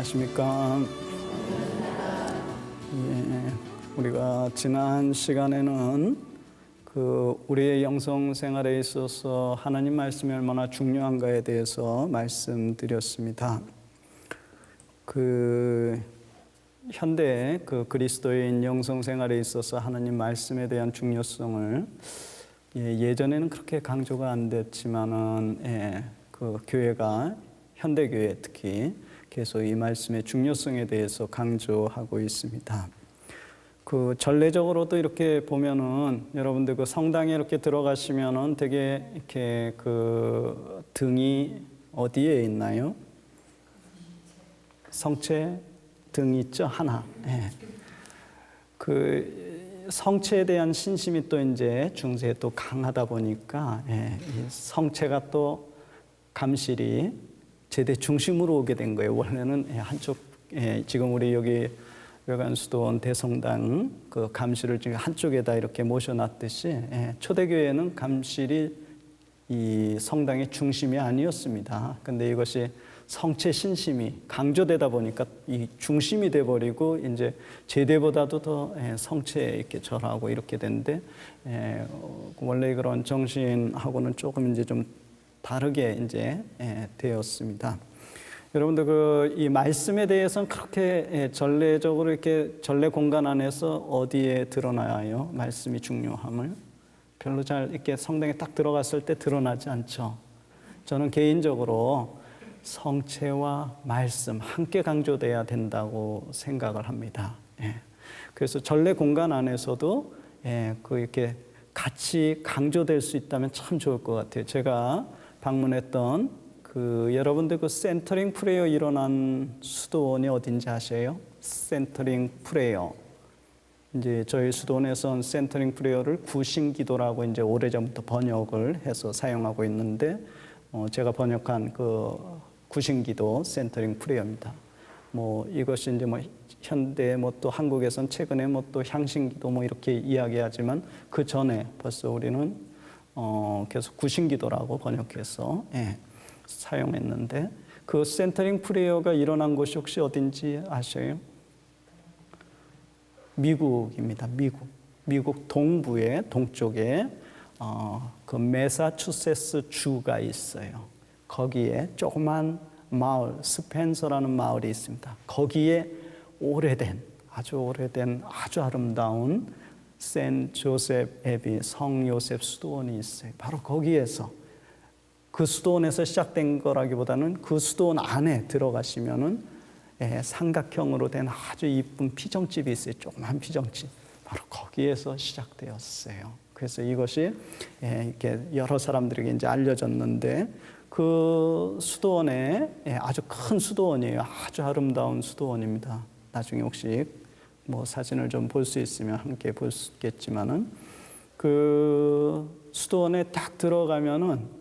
안녕하십니까. 우리가 지난 시간에는 우리의 영성 생활에 있어서 하나님 말씀이 얼마나 중요한가에 대해서 말씀드렸습니다. 현대 그리스도인 영성 생활에 있어서 하나님 말씀에 대한 중요성을 예전에는 그렇게 강조가 안 됐지만은 교회가 현대 교회 특히 계속 이 말씀의 중요성에 대해서 강조하고 있습니다. 전례적으로도 이렇게 보면은 여러분들 성당에 이렇게 들어가시면은 되게 이렇게 등이 어디에 있나요? 성체 등 있죠, 하나. 성체에 대한 신심이 또 이제 중세에 또 강하다 보니까 이 성체가 또 감실이 제대 중심으로 오게 된 거예요. 원래는 한쪽 지금 우리 여기 외관수도원 대성당 감실을 지금 한쪽에다 이렇게 모셔놨듯이 초대교회는 감실이 이 성당의 중심이 아니었습니다. 근데 이것이 성체 신심이 강조되다 보니까 이 중심이 돼버리고 이제 제대보다도 더 성체에 이렇게 절하고 이렇게 되는데 원래 그런 정신하고는 조금 이제 좀 다르게 이제 되었습니다. 여러분들 이 말씀에 대해서는 그렇게 전례적으로 이렇게 전례 공간 안에서 어디에 드러나요? 말씀이 중요함을 별로 잘 이렇게 성당에 딱 들어갔을 때 드러나지 않죠. 저는 개인적으로 성체와 말씀 함께 강조돼야 된다고 생각을 합니다. 그래서 전례 공간 안에서도 이렇게 같이 강조될 수 있다면 참 좋을 것 같아요. 제가 방문했던 여러분들 센터링 프레이어 일어난 수도원이 어딘지 아세요? 센터링 프레이어. 이제 저희 수도원에서는 센터링 프레이어를 구신기도라고 이제 오래전부터 번역을 해서 사용하고 있는데 제가 번역한 구신기도 센터링 프레이어입니다. 이것이 이제 현대 또 한국에선 최근에 또 향신기도 이렇게 이야기하지만 그 전에 벌써 우리는 계속 구신기도라고 번역해서 사용했는데 센터링 프레이어가 일어난 곳이 혹시 어딘지 아세요? 미국입니다. 미국 동부의 동쪽에 매사추세츠 주가 있어요. 거기에 조그만 마을 스펜서라는 마을이 있습니다. 거기에 아주 아름다운 센 조셉 애비 성 요셉 수도원이 있어요. 바로 거기에서 그 수도원에서 시작된 거라기보다는 그 수도원 안에 들어가시면은 삼각형으로 된 아주 이쁜 피정집이 있어요. 조그만 피정집. 바로 거기에서 시작되었어요. 그래서 이것이 이렇게 여러 사람들에게 이제 알려졌는데 그 수도원에 아주 큰 수도원이에요. 아주 아름다운 수도원입니다. 나중에 혹시 사진을 좀 볼 수 있으면 함께 볼 수 있겠지만은 그 수도원에 딱 들어가면은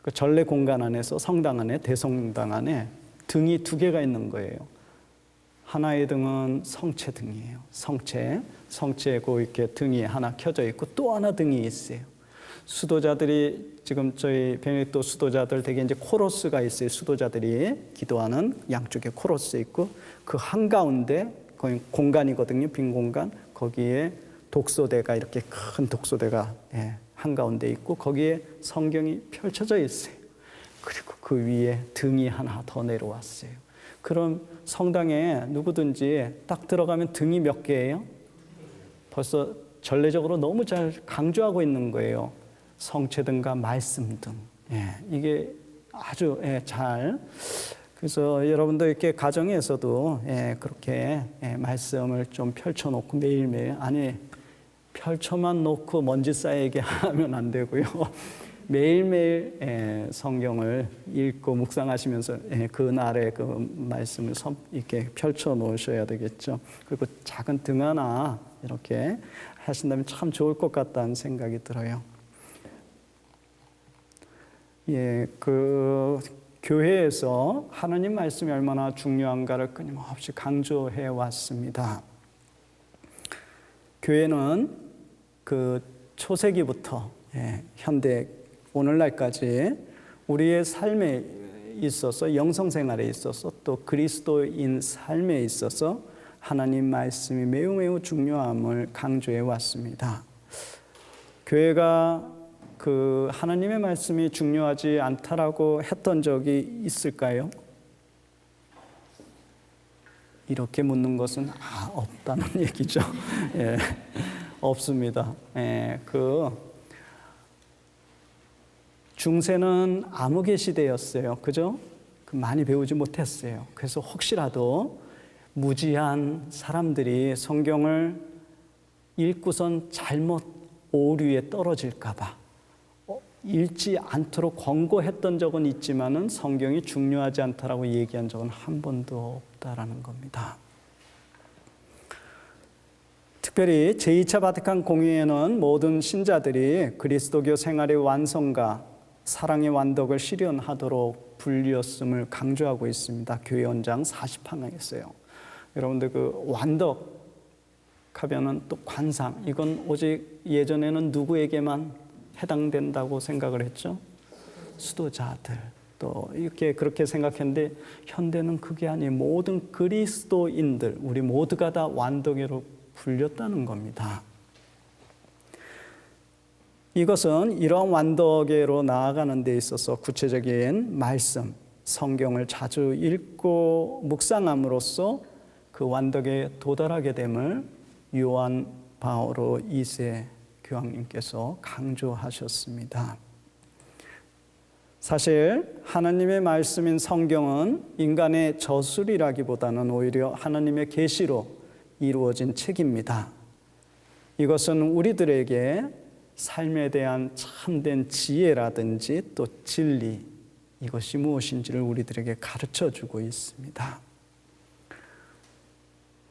그 전례 공간 안에서 성당 안에 대성당 안에 등이 두 개가 있는 거예요. 하나의 등은 성체 등이에요. 성체에 이렇게 등이 하나 켜져 있고 또 하나 등이 있어요. 수도자들이 지금 저희 베네딕토 수도자들 되게 이제 코러스가 있어요. 수도자들이 기도하는 양쪽에 코러스 있고 그 한가운데 거기 공간이거든요. 빈 공간. 거기에 독소대가 이렇게 큰 독소대가 한가운데 있고 거기에 성경이 펼쳐져 있어요. 그리고 그 위에 등이 하나 더 내려왔어요. 그럼 성당에 누구든지 딱 들어가면 등이 몇 개예요? 벌써 전례적으로 너무 잘 강조하고 있는 거예요. 성체등과 말씀등. 이게 아주 잘. 그래서 여러분도 이렇게 가정에서도 그렇게 말씀을 좀 펼쳐놓고 매일매일 펼쳐만 놓고 먼지 쌓이게 하면 안 되고요. 매일매일 성경을 읽고 묵상하시면서 그날의 그 말씀을 이렇게 펼쳐 놓으셔야 되겠죠. 그리고 작은 등 하나 이렇게 하신다면 참 좋을 것 같다는 생각이 들어요. 교회에서 하나님 말씀이 얼마나 중요한가를 끊임없이 강조해 왔습니다. 교회는 초세기부터 현대 오늘날까지 우리의 삶에 있어서 영성 생활에 있어서 또 그리스도인 삶에 있어서 하나님 말씀이 매우 매우 중요함을 강조해 왔습니다. 교회가 그 하나님의 말씀이 중요하지 않다라고 했던 적이 있을까요? 이렇게 묻는 것은 없다는 얘기죠. 예, 없습니다. 예, 중세는 암흑의 시대였어요. 그죠? 많이 배우지 못했어요. 그래서 혹시라도 무지한 사람들이 성경을 읽고선 잘못 오류에 떨어질까 봐 읽지 않도록 권고했던 적은 있지만은 성경이 중요하지 않다라고 얘기한 적은 한 번도 없다라는 겁니다. 특별히 제2차 바티칸 공의회는 모든 신자들이 그리스도교 생활의 완성과 사랑의 완덕을 실현하도록 불리었음을 강조하고 있습니다. 교회 원장 40항에서요. 여러분들 그 완덕 하면은 또 관상, 이건 오직 예전에는 누구에게만 해당된다고 생각을 했죠? 수도자들. 또 이렇게 그렇게 생각했는데 현대는 그게 아니에요. 모든 그리스도인들, 우리 모두가 다 완덕으로 불렸다는 겁니다. 이것은 이러한 완덕으로 나아가는 데 있어서 구체적인 말씀, 성경을 자주 읽고 묵상함으로써 그 완덕에 도달하게 됨을 요한 바오로 2세 교황님께서 강조하셨습니다. 사실 하나님의 말씀인 성경은 인간의 저술이라기보다는 오히려 하나님의 계시로 이루어진 책입니다. 이것은 우리들에게 삶에 대한 참된 지혜라든지 또 진리, 이것이 무엇인지를 우리들에게 가르쳐주고 있습니다.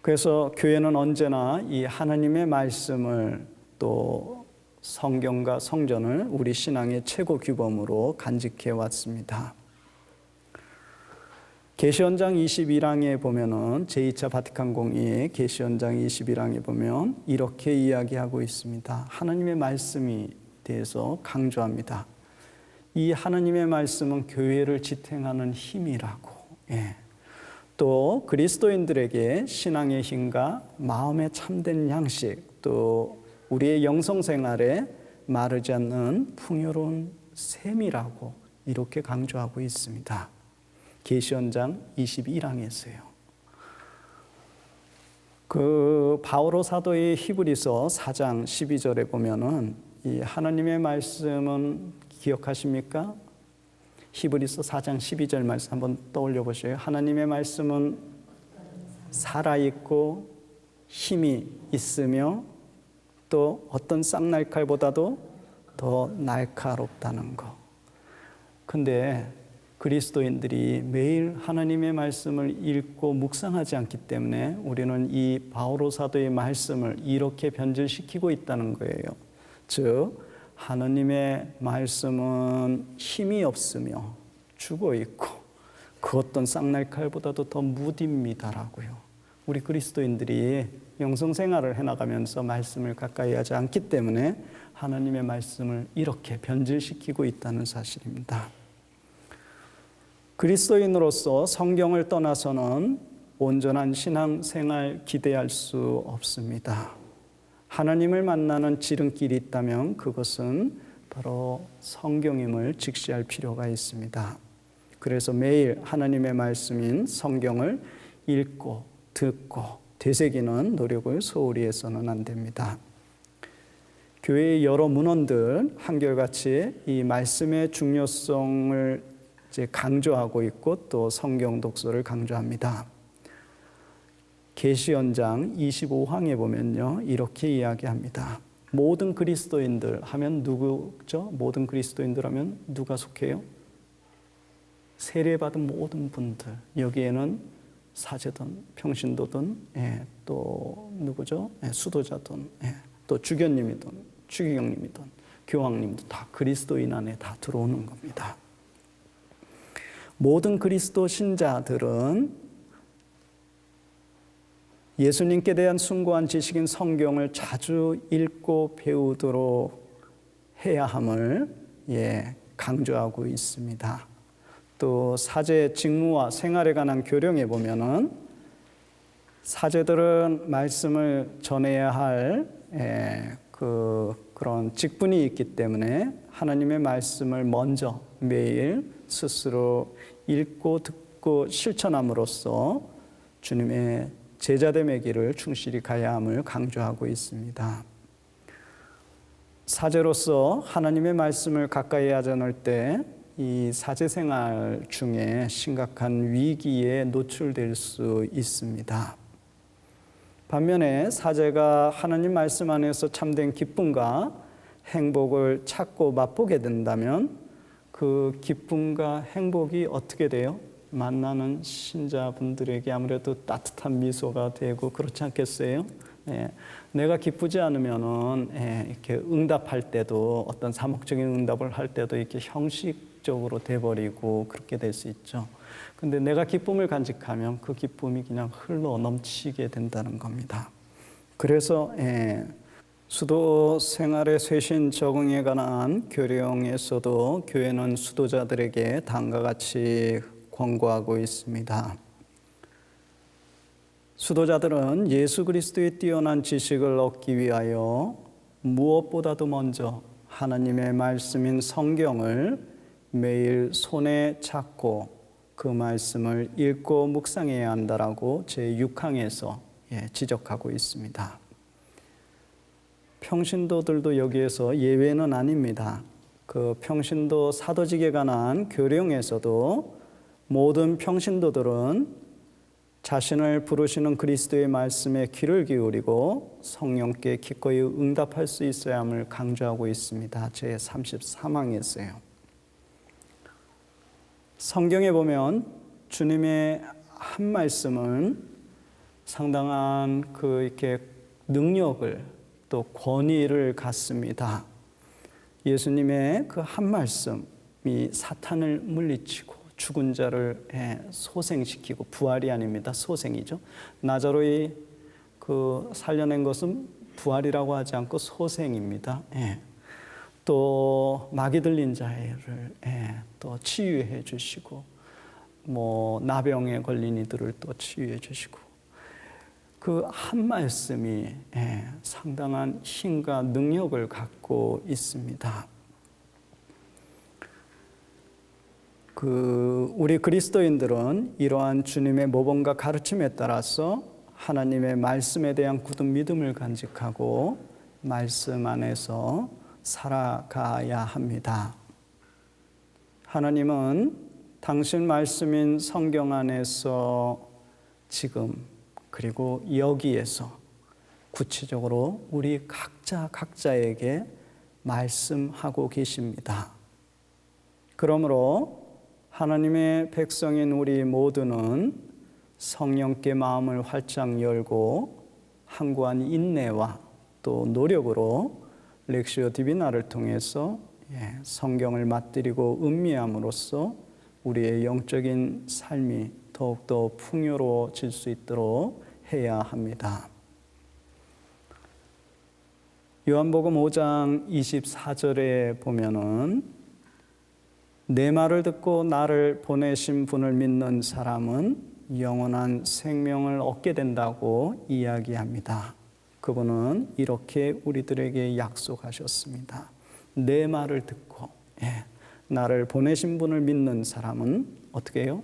그래서 교회는 언제나 이 하나님의 말씀을 또 성경과 성전을 우리 신앙의 최고 규범으로 간직해 왔습니다. 계시헌장 21항에 보면은 제2차 바티칸 공의회 계시헌장 21항에 보면 이렇게 이야기하고 있습니다. 하나님의 말씀에 대해서 강조합니다. 이 하나님의 말씀은 교회를 지탱하는 힘이라고. 또 그리스도인들에게 신앙의 힘과 마음의 참된 양식, 또 우리의 영성생활에 마르지 않는 풍요로운 셈이라고 이렇게 강조하고 있습니다. 계시헌장 21항에서요. 그 바오로 사도의 히브리서 4장 12절에 보면은 이 하나님의 말씀은 기억하십니까? 히브리서 4장 12절 말씀 한번 떠올려 보세요. 하나님의 말씀은 살아있고 힘이 있으며 또 어떤 쌍날칼보다도 더 날카롭다는 거. 근데 그리스도인들이 매일 하나님의 말씀을 읽고 묵상하지 않기 때문에 우리는 이 바오로 사도의 말씀을 이렇게 변질시키고 있다는 거예요. 즉 하나님의 말씀은 힘이 없으며 죽어 있고 그 어떤 쌍날칼보다도 더 무딥니다라고요. 우리 그리스도인들이 영성생활을 해나가면서 말씀을 가까이 하지 않기 때문에 하나님의 말씀을 이렇게 변질시키고 있다는 사실입니다. 그리스도인으로서 성경을 떠나서는 온전한 신앙생활 기대할 수 없습니다. 하나님을 만나는 지름길이 있다면 그것은 바로 성경임을 직시할 필요가 있습니다. 그래서 매일 하나님의 말씀인 성경을 읽고 듣고 되새기는 노력을 소홀히 해서는 안 됩니다. 교회의 여러 문헌들 한결같이 이 말씀의 중요성을 이제 강조하고 있고 또 성경 독서를 강조합니다. 계시헌장 25항에 보면요, 이렇게 이야기합니다. 모든 그리스도인들 하면 누구죠? 모든 그리스도인들 하면 누가 속해요? 세례받은 모든 분들. 여기에는 사제든 평신도든 또 누구죠? 수도자든 또 주교님이든 추기경님이든 교황님도 다 그리스도인 안에 다 들어오는 겁니다. 모든 그리스도 신자들은 예수님께 대한 숭고한 지식인 성경을 자주 읽고 배우도록 해야 함을 강조하고 있습니다. 또 사제의 직무와 생활에 관한 교령에 보면은 사제들은 말씀을 전해야 할 그런 직분이 있기 때문에 하나님의 말씀을 먼저 매일 스스로 읽고 듣고 실천함으로써 주님의 제자됨의 길을 충실히 가야 함을 강조하고 있습니다. 사제로서 하나님의 말씀을 가까이 하지 않을 때 이 사제 생활 중에 심각한 위기에 노출될 수 있습니다. 반면에 사제가 하나님 말씀 안에서 참된 기쁨과 행복을 찾고 맛보게 된다면 그 기쁨과 행복이 어떻게 돼요? 만나는 신자분들에게 아무래도 따뜻한 미소가 되고 그렇지 않겠어요? 내가 기쁘지 않으면은 이렇게 응답할 때도 어떤 사목적인 응답을 할 때도 이렇게 형식적으로 돼버리고 그렇게 될 수 있죠. 근데 내가 기쁨을 간직하면 그 기쁨이 그냥 흘러 넘치게 된다는 겁니다. 그래서 수도 생활의 쇄신 적응에 관한 교령에서도 교회는 수도자들에게 다음과 같이 권고하고 있습니다. 수도자들은 예수 그리스도의 뛰어난 지식을 얻기 위하여 무엇보다도 먼저 하나님의 말씀인 성경을 매일 손에 잡고 그 말씀을 읽고 묵상해야 한다라고 제6항에서 지적하고 있습니다. 평신도들도 여기에서 예외는 아닙니다. 그 평신도 사도직에 관한 교령에서도 모든 평신도들은 자신을 부르시는 그리스도의 말씀에 귀를 기울이고 성령께 기꺼이 응답할 수 있어야 함을 강조하고 있습니다. 제33항에서요. 성경에 보면 주님의 한 말씀은 상당한 이렇게 능력을 또 권위를 갖습니다. 예수님의 그 한 말씀이 사탄을 물리치고 죽은 자를 소생시키고 부활이 아닙니다. 소생이죠. 나자로의 살려낸 것은 부활이라고 하지 않고 소생입니다. 또 마귀 들린 자를 또 치유해 주시고 나병에 걸린 이들을 또 치유해 주시고 그 한 말씀이 상당한 힘과 능력을 갖고 있습니다. 우리 그리스도인들은 이러한 주님의 모범과 가르침에 따라서 하나님의 말씀에 대한 굳은 믿음을 간직하고 말씀 안에서 살아가야 합니다. 하나님은 당신 말씀인 성경 안에서 지금 그리고 여기에서 구체적으로 우리 각자에게 말씀하고 계십니다. 그러므로 하나님의 백성인 우리 모두는 성령께 마음을 활짝 열고 항구한 인내와 또 노력으로 렉시오 디비나를 통해서 성경을 맛들이고 음미함으로써 우리의 영적인 삶이 더욱더 풍요로워질 수 있도록 해야 합니다. 요한복음 5장 24절에 보면은 내 말을 듣고 나를 보내신 분을 믿는 사람은 영원한 생명을 얻게 된다고 이야기합니다. 그분은 이렇게 우리들에게 약속하셨습니다. 내 말을 듣고 나를 보내신 분을 믿는 사람은 어떻게 해요?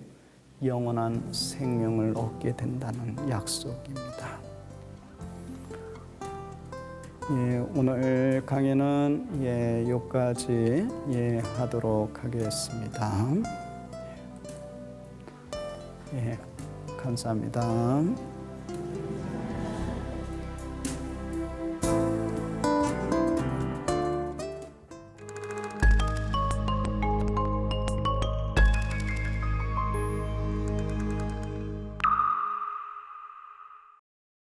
영원한 생명을 얻게 된다는 약속입니다. 오늘 강의는 여기까지 하도록 하겠습니다. 감사합니다.